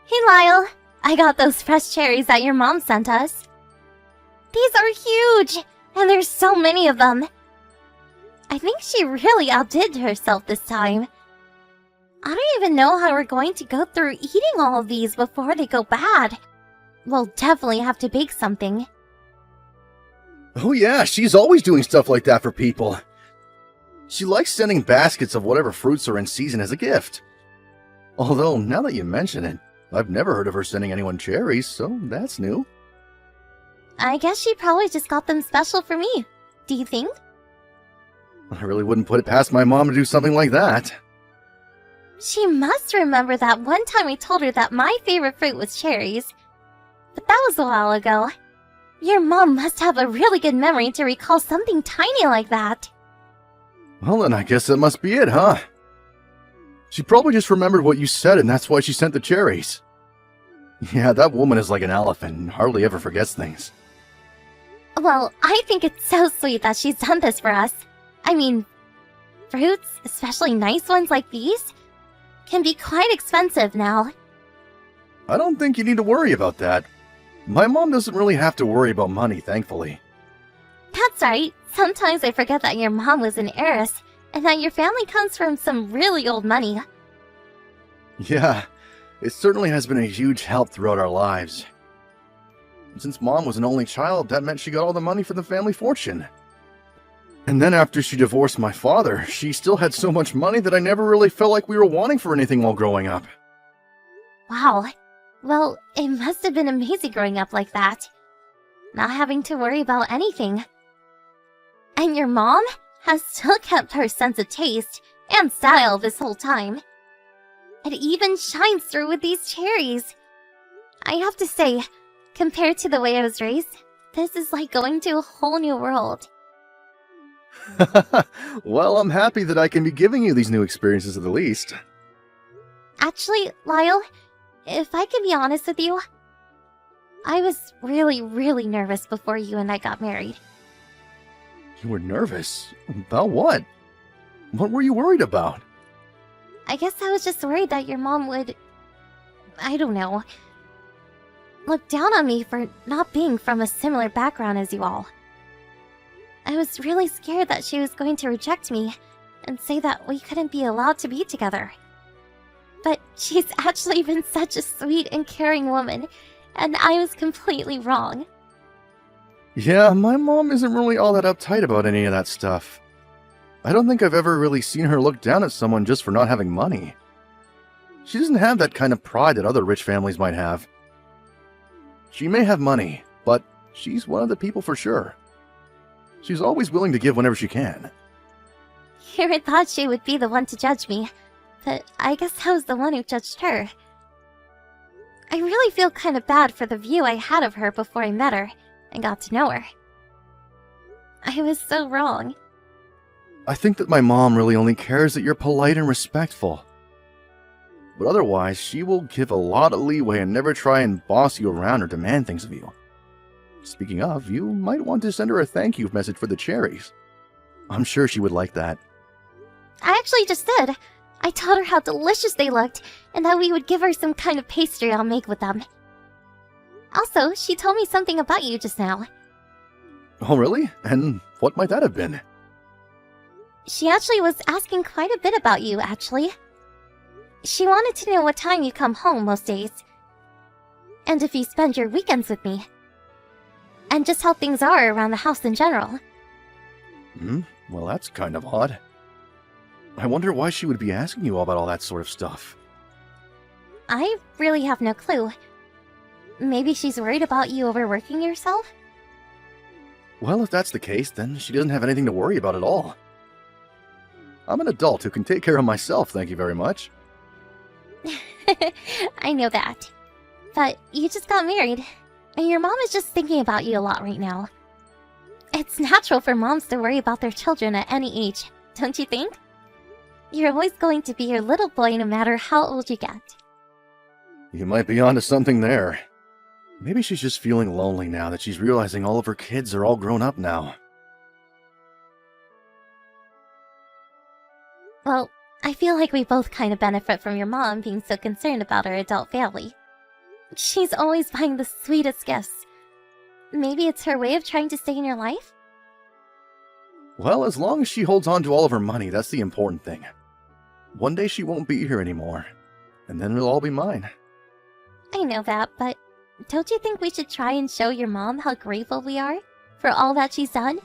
Hey Lyle, I got those fresh cherries that your mom sent us. These are huge, and there's so many of them. I think she really outdid herself this time. I don't even know how we're going to go through eating all of these before they go bad. We'll definitely have to bake something. Oh yeah, she's always doing stuff like that for people. She likes sending baskets of whatever fruits are in season as a gift. Although, now that you mention it, I've never heard of her sending anyone cherries, so that's new. I guess she probably just got them special for me. Do you think? I really wouldn't put it past my mom to do something like that. She must remember that one time I told her that my favorite fruit was cherries. But that was a while ago. Your mom must have a really good memory to recall something tiny like that. Well then, I guess that must be it, huh? She probably just remembered what you said and that's why she sent the cherries. Yeah, that woman is like an elephant and hardly ever forgets things. Well, I think it's so sweet that she's done this for us. I mean, fruits, especially nice ones like these, can be quite expensive now. I don't think you need to worry about that. My mom doesn't really have to worry about money, thankfully. That's right. Sometimes I forget that your mom was an heiress, and that your family comes from some really old money. Yeah, it certainly has been a huge help throughout our lives. Since Mom was an only child, that meant she got all the money for the family fortune. And then after she divorced my father, she still had so much money that I never really felt like we were wanting for anything while growing up. Wow. Well, it must have been amazing growing up like that. Not having to worry about anything. And your mom has still kept her sense of taste and style this whole time. It even shines through with these cherries. I have to say, compared to the way I was raised, this is like going to a whole new world. Well, I'm happy that I can be giving you these new experiences at the least. Actually, Lyle, if I can be honest with you, I was really nervous before you and I got married. You were nervous? About what? What were you worried about? I guess I was just worried that your mom would, I don't know, look down on me for not being from a similar background as you all. I was really scared that she was going to reject me and say that we couldn't be allowed to be together. But she's actually been such a sweet and caring woman, and I was completely wrong. Yeah, my mom isn't really all that uptight about any of that stuff. I don't think I've ever really seen her look down at someone just for not having money. She doesn't have that kind of pride that other rich families might have. She may have money, but she's one of the people for sure. She's always willing to give whenever she can. You would thought she would be the one to judge me, but I guess I was the one who judged her. I really feel kind of bad for the view I had of her before I met her and got to know her. I was so wrong. I think that my mom really only cares that you're polite and respectful. But otherwise, she will give a lot of leeway and never try and boss you around or demand things of you. Speaking of, you might want to send her a thank you message for the cherries. I'm sure she would like that. I actually just did. I told her how delicious they looked and that we would give her some kind of pastry I'll make with them. Also, she told me something about you just now. Oh, really? And what might that have been? She actually was asking quite a bit about you, actually. She wanted to know what time you come home most days. And if you spend your weekends with me. And just how things are around the house in general. Well, that's kind of odd. I wonder why she would be asking you about all that sort of stuff. I really have no clue. Maybe she's worried about you overworking yourself? Well, if that's the case, then she doesn't have anything to worry about at all. I'm an adult who can take care of myself, thank you very much. I know that. But you just got married, and your mom is just thinking about you a lot right now. It's natural for moms to worry about their children at any age, don't you think? You're always going to be your little boy no matter how old you get. You might be onto something there. Maybe she's just feeling lonely now that she's realizing all of her kids are all grown up now. Well, I feel like we both kind of benefit from your mom being so concerned about our adult family. She's always buying the sweetest gifts. Maybe it's her way of trying to stay in your life? Well, as long as she holds on to all of her money, that's the important thing. One day she won't be here anymore, and then it'll all be mine. I know that, but don't you think we should try and show your mom how grateful we are for all that she's done?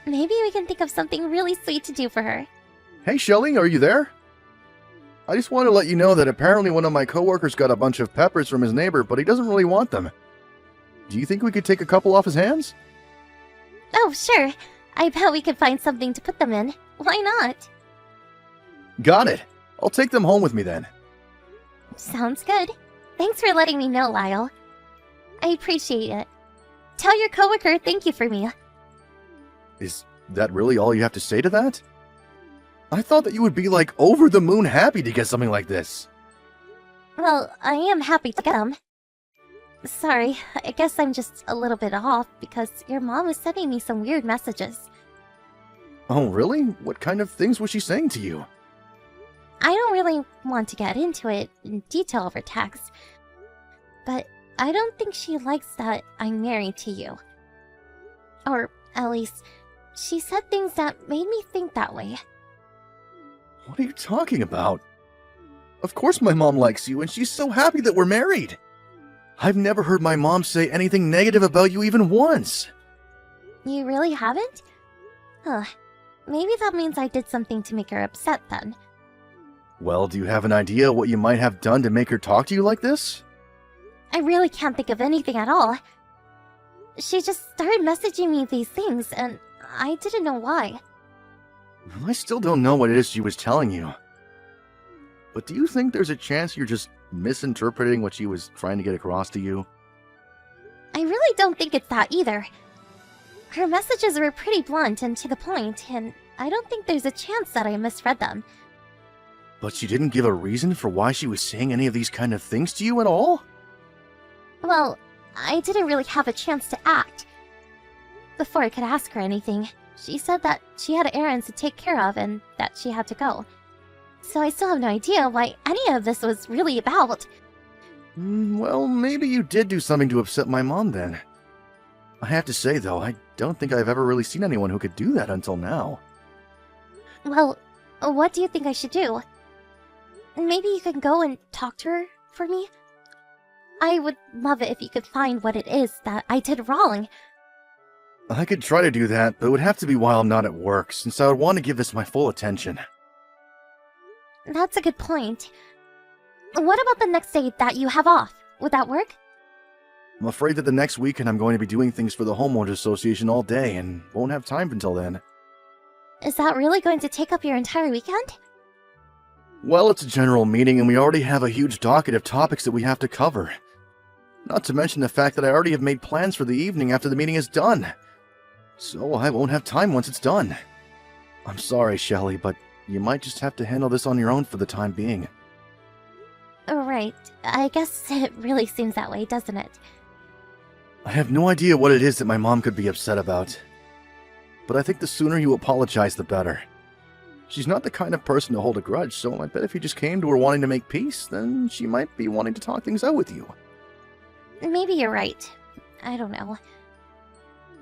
Maybe we can think of something really sweet to do for her. Hey, Shelly, are you there? I just want to let you know that apparently one of my coworkers got a bunch of peppers from his neighbor, but he doesn't really want them. Do you think we could take a couple off his hands? Oh, sure. I bet we could find something to put them in. Why not? Got it. I'll take them home with me then. Sounds good. Thanks for letting me know, Lyle. I appreciate it. Tell your coworker thank you for me. Is that really all you have to say to that? I thought that you would be like over the moon happy to get something like this. Well, I am happy to get them. Sorry, I guess I'm just a little bit off because your mom was sending me some weird messages. Oh, really? What kind of things was she saying to you? I don't really want to get into it in detail over text, but I don't think she likes that I'm married to you. Or, at least, she said things that made me think that way. What are you talking about? Of course my mom likes you, and she's so happy that we're married. I've never heard my mom say anything negative about you even once. You really haven't? Huh. Maybe that means I did something to make her upset then. Well, do you have an idea what you might have done to make her talk to you like this? I really can't think of anything at all. She just started messaging me these things, and I didn't know why. I still don't know what it is she was telling you. But do you think there's a chance you're just misinterpreting what she was trying to get across to you? I really don't think it's that either. Her messages were pretty blunt and to the point, and I don't think there's a chance that I misread them. But she didn't give a reason for why she was saying any of these kind of things to you at all? Well, I didn't really have a chance to act. Before I could ask her anything, she said that she had errands to take care of and that she had to go. So I still have no idea why any of this was really about. Well, maybe you did do something to upset my mom then. I have to say, though, I don't think I've ever really seen anyone who could do that until now. Well, what do you think I should do? Maybe you can go and talk to her for me? I would love it if you could find what it is that I did wrong. I could try to do that, but it would have to be while I'm not at work, since I would want to give this my full attention. That's a good point. What about the next day that you have off? Would that work? I'm afraid that the next weekend I'm going to be doing things for the Homeowners Association all day and won't have time until then. Is that really going to take up your entire weekend? Well, it's a general meeting and we already have a huge docket of topics that we have to cover. Not to mention the fact that I already have made plans for the evening after the meeting is done. So I won't have time once it's done. I'm sorry, Shelly, but you might just have to handle this on your own for the time being. Right. I guess it really seems that way, doesn't it? I have no idea what it is that my mom could be upset about. But I think the sooner you apologize, the better. She's not the kind of person to hold a grudge, so I bet if you just came to her wanting to make peace, then she might be wanting to talk things out with you. Maybe you're right. I don't know.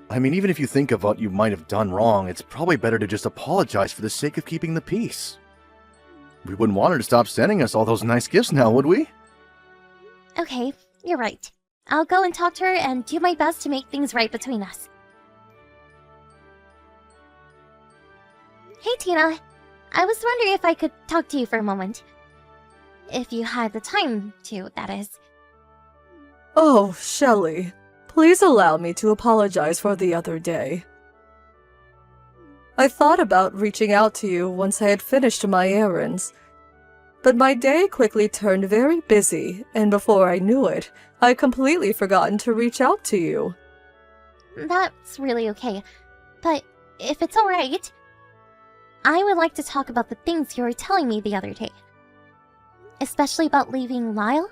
I mean, even if you think of what you might have done wrong, it's probably better to just apologize for the sake of keeping the peace. We wouldn't want her to stop sending us all those nice gifts now, would we? Okay, you're right. I'll go and talk to her and do my best to make things right between us. Hey, Tina. I was wondering if I could talk to you for a moment. If you had the time to, that is. Oh, Shelly. Please allow me to apologize for the other day. I thought about reaching out to you once I had finished my errands. But my day quickly turned very busy, and before I knew it, I'd completely forgotten to reach out to you. That's really okay. But if it's alright, I would like to talk about the things you were telling me the other day. Especially about leaving Lyle.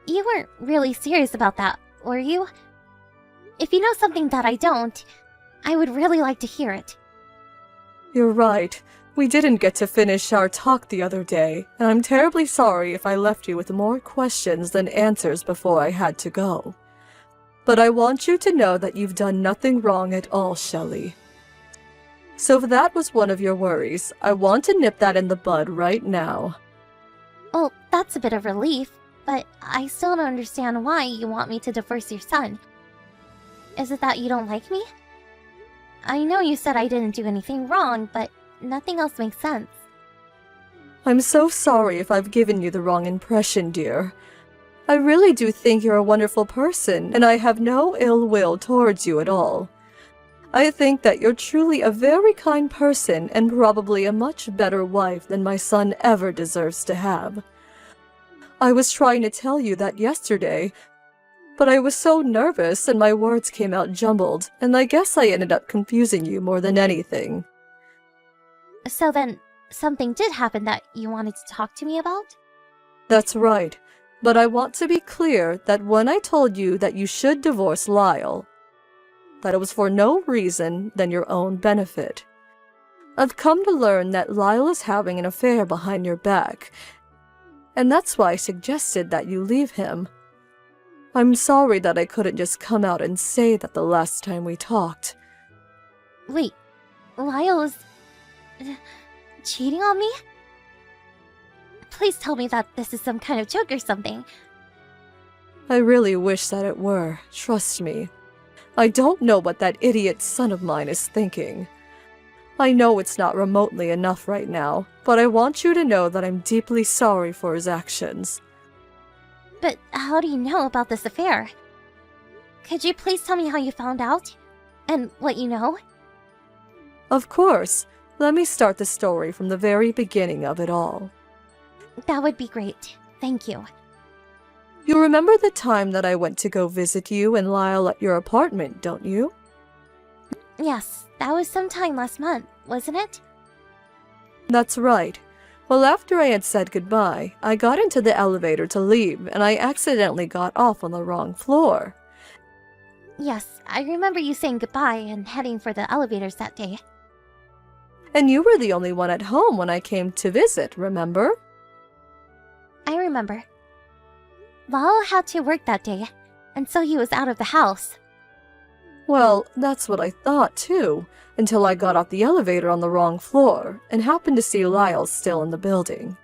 You weren't really serious about that, were you? If you know something that I don't, I would really like to hear it. You're right. We didn't get to finish our talk the other day, and I'm terribly sorry if I left you with more questions than answers before I had to go. But I want you to know that you've done nothing wrong at all, Shelley. So if that was one of your worries, I want to nip that in the bud right now. Well, that's a bit of relief, but I still don't understand why you want me to divorce your son. Is it that you don't like me? I know you said I didn't do anything wrong, but nothing else makes sense. I'm so sorry if I've given you the wrong impression, dear. I really do think you're a wonderful person, and I have no ill will towards you at all. I think that you're truly a very kind person and probably a much better wife than my son ever deserves to have. I was trying to tell you that yesterday, but I was so nervous and my words came out jumbled, and I guess I ended up confusing you more than anything. So then, something did happen that you wanted to talk to me about? That's right, but I want to be clear that when I told you that you should divorce Lyle, that it was for no reason than your own benefit. I've come to learn that Lyle is having an affair behind your back, and that's why I suggested that you leave him. I'm sorry that I couldn't just come out and say that the last time we talked. Wait, Lyle is cheating on me? Please tell me that this is some kind of joke or something. I really wish that it were, trust me. I don't know what that idiot son of mine is thinking. I know it's not remotely enough right now, but I want you to know that I'm deeply sorry for his actions. But how do you know about this affair? Could you please tell me how you found out? And what you know? Of course. Let me start the story from the very beginning of it all. That would be great. Thank you. You remember the time that I went to go visit you and Lyle at your apartment, don't you? Yes, that was sometime last month, wasn't it? That's right. Well, after I had said goodbye, I got into the elevator to leave, and I accidentally got off on the wrong floor. Yes, I remember you saying goodbye and heading for the elevators that day. And you were the only one at home when I came to visit, remember? I remember. Lyle had to work that day, and so he was out of the house. Well, that's what I thought too, until I got off the elevator on the wrong floor, and happened to see Lyle still in the building.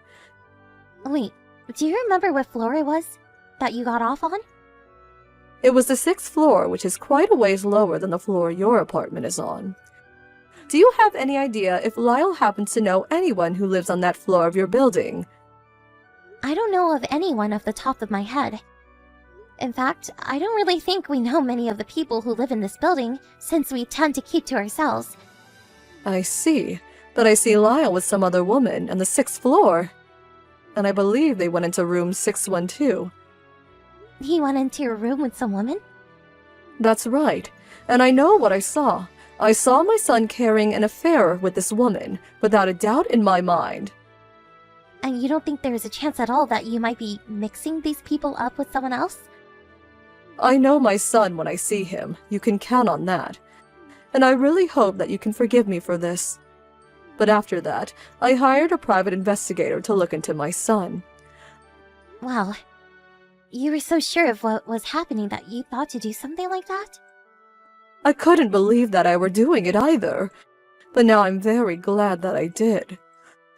Wait, do you remember what floor it was that you got off on? It was the 6th floor, which is quite a ways lower than the floor your apartment is on. Do you have any idea if Lyle happens to know anyone who lives on that floor of your building? I don't know of anyone off the top of my head. In fact, I don't really think we know many of the people who live in this building, since we tend to keep to ourselves. I see, but I see Lyle with some other woman on the 6th floor. And I believe they went into room 612. He went into your room with some woman? That's right, and I know what I saw. I saw my son carrying an affair with this woman, without a doubt in my mind. And you don't think there is a chance at all that you might be mixing these people up with someone else? I know my son when I see him, you can count on that. And I really hope that you can forgive me for this. But after that, I hired a private investigator to look into my son. Wow. You were so sure of what was happening that you thought to do something like that? I couldn't believe that I were doing it either. But now I'm very glad that I did.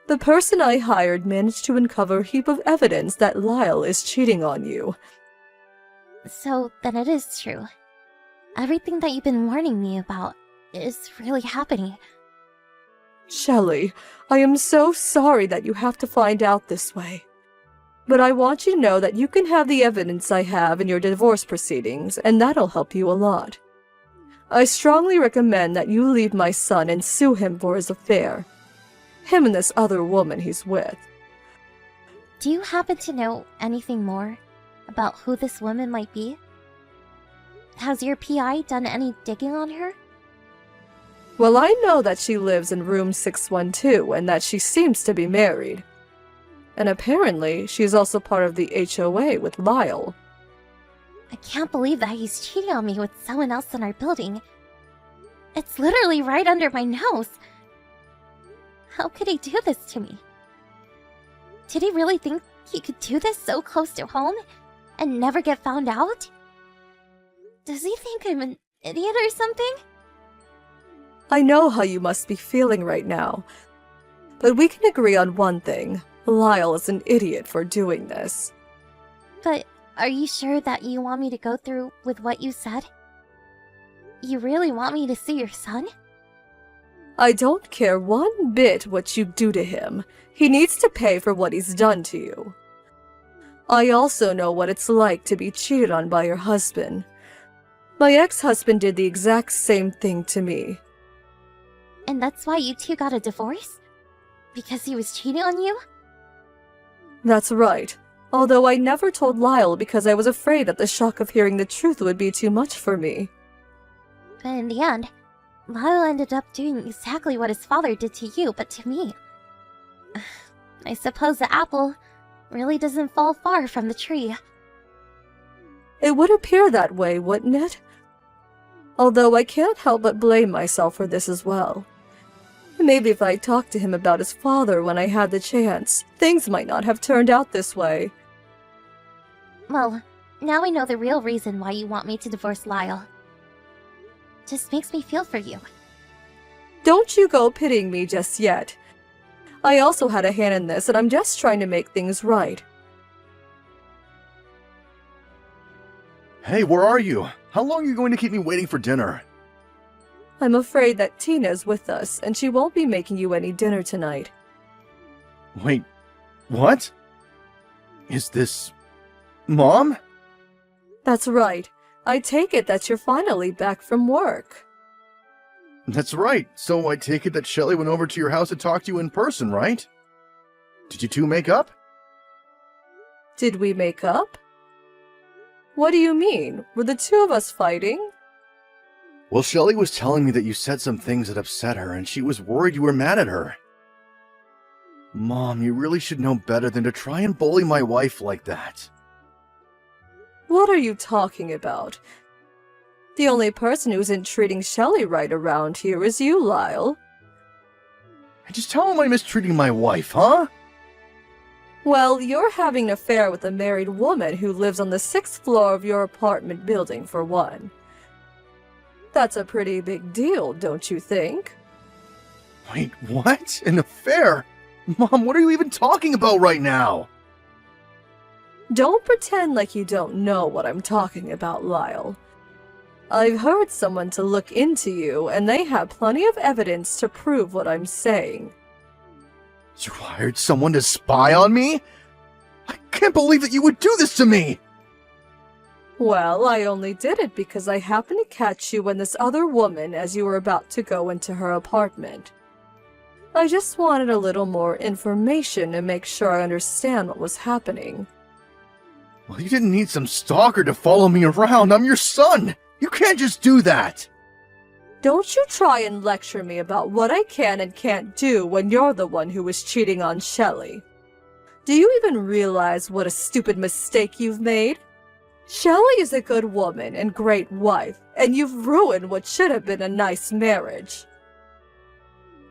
The person I hired managed to uncover a heap of evidence that Lyle is cheating on you. So then it is true. Everything that you've been warning me about is really happening. Shelley, I am so sorry that you have to find out this way. But I want you to know that you can have the evidence I have in your divorce proceedings, and that'll help you a lot. I strongly recommend that you leave my son and sue him for his affair. Him and this other woman he's with. Do you happen to know anything more about who this woman might be? Has your PI done any digging on her? Well, I know that she lives in room 612 and that she seems to be married. And apparently, she's also part of the HOA with Lyle. I can't believe that he's cheating on me with someone else in our building. It's literally right under my nose. How could he do this to me? Did he really think he could do this so close to home and never get found out? Does he think I'm an idiot or something? I know how you must be feeling right now, but we can agree on one thing. Lyle is an idiot for doing this. But are you sure that you want me to go through with what you said? You really want me to see your son? I don't care one bit what you do to him. He needs to pay for what he's done to you. I also know what it's like to be cheated on by your husband. My ex-husband did the exact same thing to me. And that's why you two got a divorce? Because he was cheating on you? That's right. Although I never told Lyle because I was afraid that the shock of hearing the truth would be too much for me. But in the end, Lyle ended up doing exactly what his father did to you, but to me. I suppose the apple really doesn't fall far from the tree. It would appear that way, wouldn't it? Although I can't help but blame myself for this as well. Maybe if I talked to him about his father when I had the chance, things might not have turned out this way. Well, now I know the real reason why you want me to divorce Lyle. Just makes me feel for you. Don't you go pitying me just yet. I also had a hand in this, and I'm just trying to make things right. Hey, where are you? How long are you going to keep me waiting for dinner? I'm afraid that Tina's with us, and she won't be making you any dinner tonight. Wait, what? Is this... Mom? That's right. I take it that you're finally back from work. That's right. So I take it that Shelly went over to your house to talk to you in person, right? Did you two make up? Did we make up? What do you mean? Were the two of us fighting? Well, Shelly was telling me that you said some things that upset her, and she was worried you were mad at her. Mom, you really should know better than to try and bully my wife like that. What are you talking about? The only person who isn't treating Shelly right around here is you, Lyle. Just how am I mistreating my wife, huh? Well, you're having an affair with a married woman who lives on the 6th floor of your apartment building, for one. That's a pretty big deal, don't you think? Wait, what? An affair? Mom, what are you even talking about right now? Don't pretend like you don't know what I'm talking about, Lyle. I've heard someone to look into you, and they have plenty of evidence to prove what I'm saying. You hired someone to spy on me? I can't believe that you would do this to me! Well, I only did it because I happened to catch you and this other woman as you were about to go into her apartment. I just wanted a little more information to make sure I understand what was happening. Well, you didn't need some stalker to follow me around. I'm your son! You can't just do that! Don't you try and lecture me about what I can and can't do when you're the one who was cheating on Shelly. Do you even realize what a stupid mistake you've made? Shelly is a good woman and great wife, and you've ruined what should have been a nice marriage.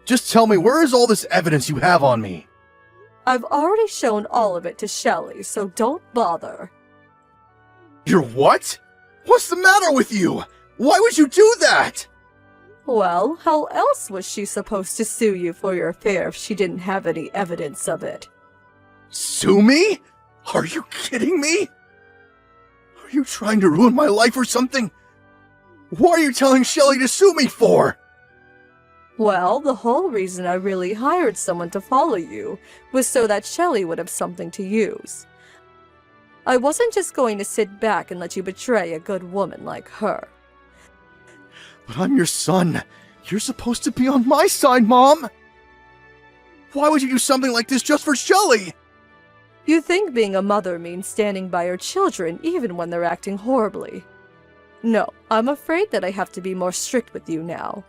Just tell me, where is all this evidence you have on me? I've already shown all of it to Shelly, so don't bother. You're what? What's the matter with you? Why would you do that? Well, how else was she supposed to sue you for your affair if she didn't have any evidence of it? Sue me? Are you kidding me? Are you trying to ruin my life or something? What are you telling Shelly to sue me for? Well, the whole reason I really hired someone to follow you was so that Shelly would have something to use. I wasn't just going to sit back and let you betray a good woman like her. But I'm your son. You're supposed to be on my side, Mom. Why would you do something like this just for Shelly? You think being a mother means standing by your children even when they're acting horribly. No, I'm afraid that I have to be more strict with you now.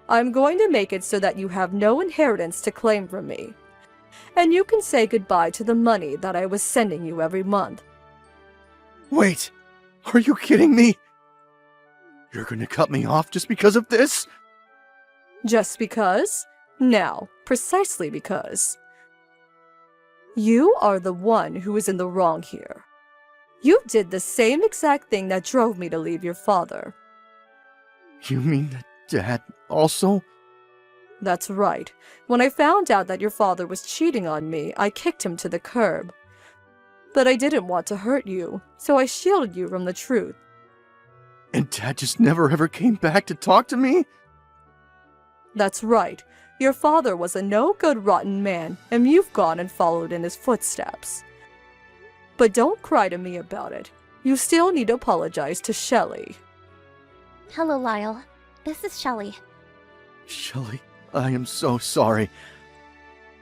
I'm going to make it so that you have no inheritance to claim from me. And you can say goodbye to the money that I was sending you every month. Wait, are you kidding me? You're going to cut me off just because of this? Just because? Now, precisely because you are the one who is in the wrong here. You did the same exact thing that drove me to leave your father. You mean that Dad also? That's right. When I found out that your father was cheating on me, I kicked him to the curb. But I didn't want to hurt you, so I shielded you from the truth. And Dad just never ever came back to talk to me? That's right. Your father was a no-good rotten man, and you've gone and followed in his footsteps. But don't cry to me about it. You still need to apologize to Shelley. Hello, Lyle. This is Shelley. Shelley, I am so sorry.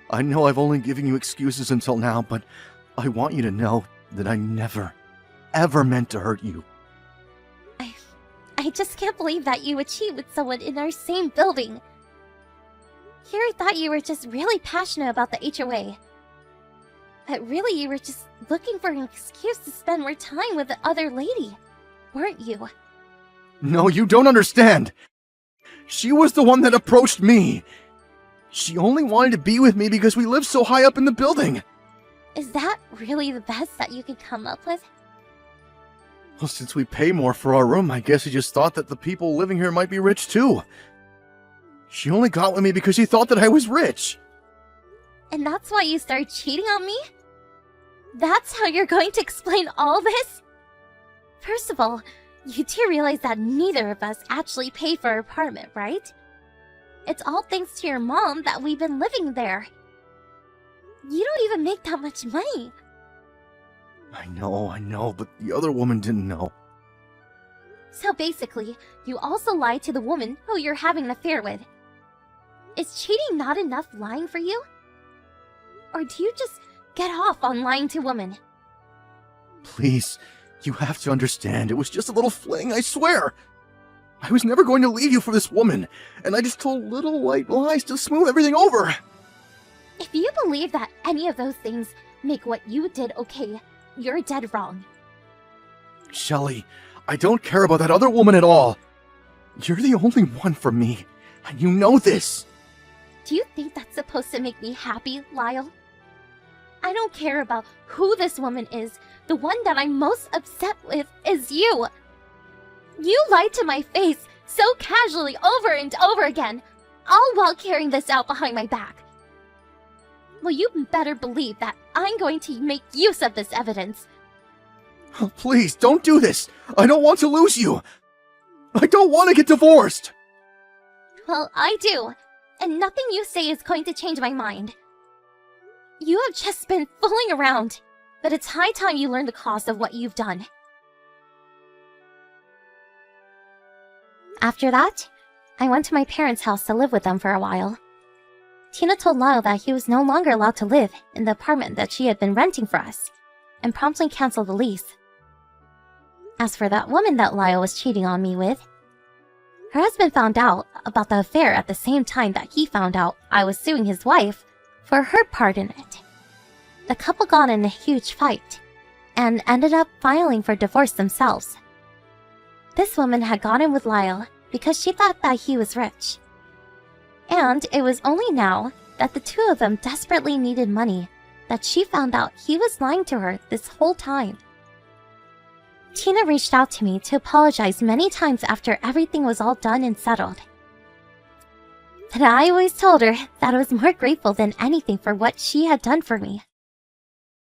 I know I've only given you excuses until now, but I want you to know that I never, ever meant to hurt you. I just can't believe that you would cheat with someone in our same building. Here I thought you were just really passionate about the HOA. But really you were just looking for an excuse to spend more time with the other lady, weren't you? No, you don't understand. She was the one that approached me. She only wanted to be with me because we live so high up in the building. Is that really the best that you could come up with? Well, since we pay more for our room, I guess she just thought that the people living here might be rich too. She only got with me because she thought that I was rich. And that's why you started cheating on me? That's how you're going to explain all this? First of all, you do realize that neither of us actually pay for our apartment, right? It's all thanks to your mom that we've been living there. You don't even make that much money. I know, but the other woman didn't know. So basically, you also lied to the woman who you're having an affair with. Is cheating not enough lying for you? Or do you just get off on lying to women? Please, you have to understand, it was just a little fling, I swear. I was never going to leave you for this woman, and I just told little white lies to smooth everything over. If you believe that any of those things make what you did okay, you're dead wrong. Shelley, I don't care about that other woman at all. You're the only one for me, and you know this. Do you think that's supposed to make me happy, Lyle? I don't care about who this woman is. The one that I'm most upset with is you. You lied to my face so casually over and over again, all while carrying this out behind my back. Well, you better believe that I'm going to make use of this evidence. Oh, please, don't do this. I don't want to lose you. I don't want to get divorced. Well, I do, and nothing you say is going to change my mind. You have just been fooling around, but it's high time you learn the cost of what you've done. After that, I went to my parents' house to live with them for a while. Tina told Lyle that he was no longer allowed to live in the apartment that she had been renting for us, and promptly canceled the lease. As for that woman that Lyle was cheating on me with, her husband found out about the affair at the same time that he found out I was suing his wife for her part in it. The couple got in a huge fight, and ended up filing for divorce themselves. This woman had gotten with Lyle because she thought that he was rich. And it was only now that the two of them desperately needed money that she found out he was lying to her this whole time. Tina reached out to me to apologize many times after everything was all done and settled. But I always told her that I was more grateful than anything for what she had done for me.